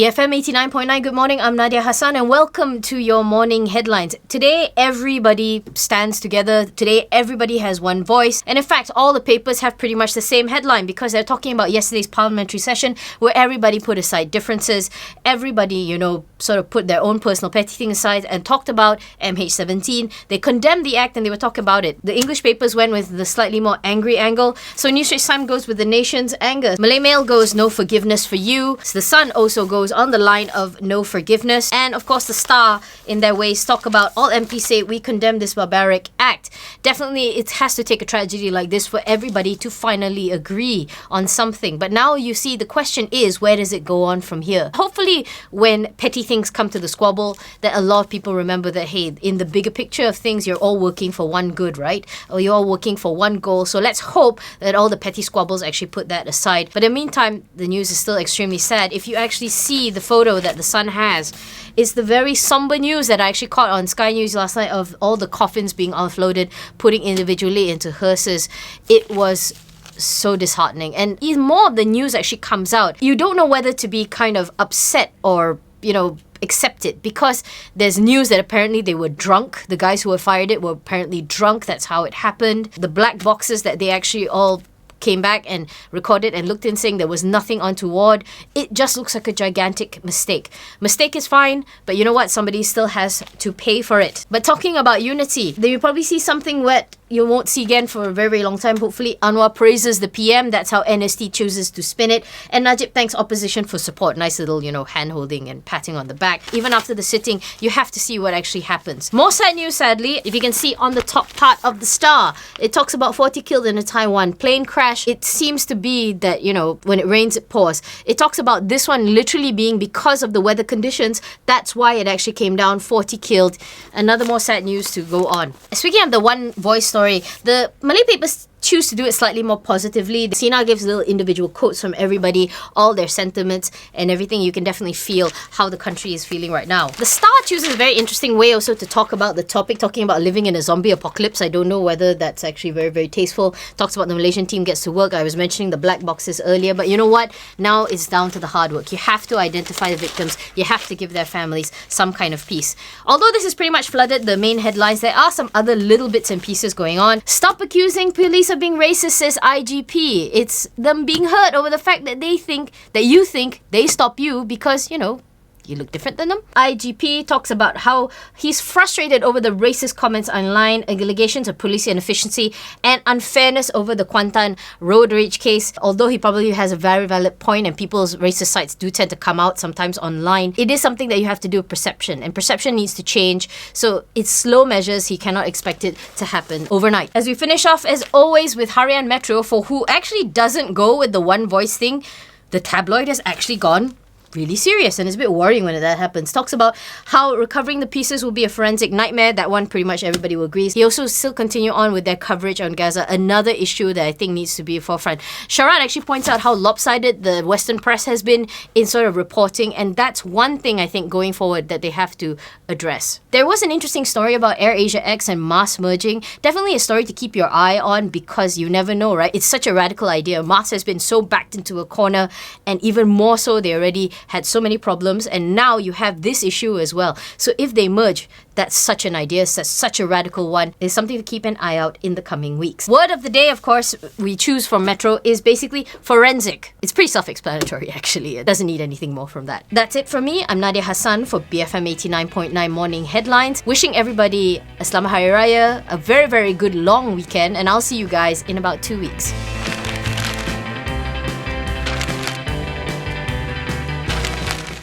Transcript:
BFM 89.9, good morning. I'm Nadia Hassan and welcome to your morning headlines. Today, everybody stands together. Today, everybody has one voice. And in fact, all the papers have pretty much the same headline because they're talking about yesterday's parliamentary session where everybody put aside differences. Everybody, sort of put their own personal petty thing aside and talked about MH17. They condemned the act and they were talking about it. The English papers went with the slightly more angry angle. So New Straits Times goes with the nation's anger. Malay Mail goes no forgiveness for you. The Sun also goes on the line of no forgiveness. And of course the Star in their ways talk about all MPs say we condemn this barbaric act. Definitely it has to take a tragedy like this for everybody to finally agree on something. But now you see the question is, where does it go on from here? Hopefully when petty things come to the squabble, that a lot of people remember that, hey, in the bigger picture of things, you're all working for one good, right? Or you're all working for one goal. So let's hope that all the petty squabbles actually put that aside. But in the meantime, the news is still extremely sad. If you actually see the photo that the Sun has, it's the very somber news that I actually caught on Sky News last night of all the coffins being offloaded, putting individually into hearses. It was so disheartening. And even more of the news actually comes out. You don't know whether to be kind of upset or, accept it, because there's news that apparently they were drunk. The guys who had fired it were apparently drunk. That's how it happened. The black boxes that they actually all came back and recorded and looked in saying there was nothing untoward. It just looks like a gigantic mistake. Mistake is fine, but you know what? Somebody still has to pay for it. But talking about unity, then you probably see something wet you won't see again for a very, very long time. Hopefully, Anwar praises the PM. That's how NST chooses to spin it. And Najib thanks opposition for support. Nice little, hand-holding and patting on the back. Even after the sitting, you have to see what actually happens. More sad news, sadly. If you can see on the top part of the Star, it talks about 40 killed in a Taiwan plane crash. It seems to be that, when it rains, it pours. It talks about this one literally being because of the weather conditions. That's why it actually came down, 40 killed. Another more sad news to go on. Speaking of the one voice story, the Malay papers choose to do it slightly more positively. Sina gives little individual quotes from everybody, all their sentiments and everything. You can definitely feel how the country is feeling right now. The Star chooses a very interesting way also to talk about the topic, talking about living in a zombie apocalypse. I don't know whether that's actually very, very tasteful. Talks about the Malaysian team gets to work. I was mentioning the black boxes earlier, but you know what? Now it's down to the hard work. You have to identify the victims. You have to give their families some kind of peace. Although this has pretty much flooded the main headlines, there are some other little bits and pieces going on. Stop accusing police of being racist, says IGP. It's them being hurt over the fact that you think they stop you because, you look different than them. IGP talks about how he's frustrated over the racist comments online, allegations of police inefficiency and unfairness over the Kuantan road rage case. Although he probably has a very valid point and people's racist sites do tend to come out sometimes online, it is something that you have to do with perception, and perception needs to change. So it's slow measures. He cannot expect it to happen overnight. As we finish off, as always, with Harian Metro, for who actually doesn't go with the one voice thing, the tabloid has actually gone really serious, and it's a bit worrying when that happens. Talks about how recovering the pieces will be a forensic nightmare. That one pretty much everybody will agree. He also still continue on with their coverage on Gaza, another issue that I think needs to be a forefront. Sharan actually points out how lopsided the Western press has been in sort of reporting, and that's one thing I think going forward that they have to address. There was an interesting story about AirAsia X and Mars merging. Definitely a story to keep your eye on because you never know, right? It's such a radical idea. Mars has been so backed into a corner, and even more so, they already had so many problems, and now you have this issue as well. So if they merge, that's such an idea, such a radical one. It's something to keep an eye out in the coming weeks. Word of the day, of course, we choose from Metro is basically forensic. It's pretty self-explanatory, actually. It doesn't need anything more from that. That's it from me. I'm Nadia Hassan for BFM 89.9 Morning Headlines. Wishing everybody a Selamat Hari Raya, a very, very good long weekend, and I'll see you guys in about 2 weeks.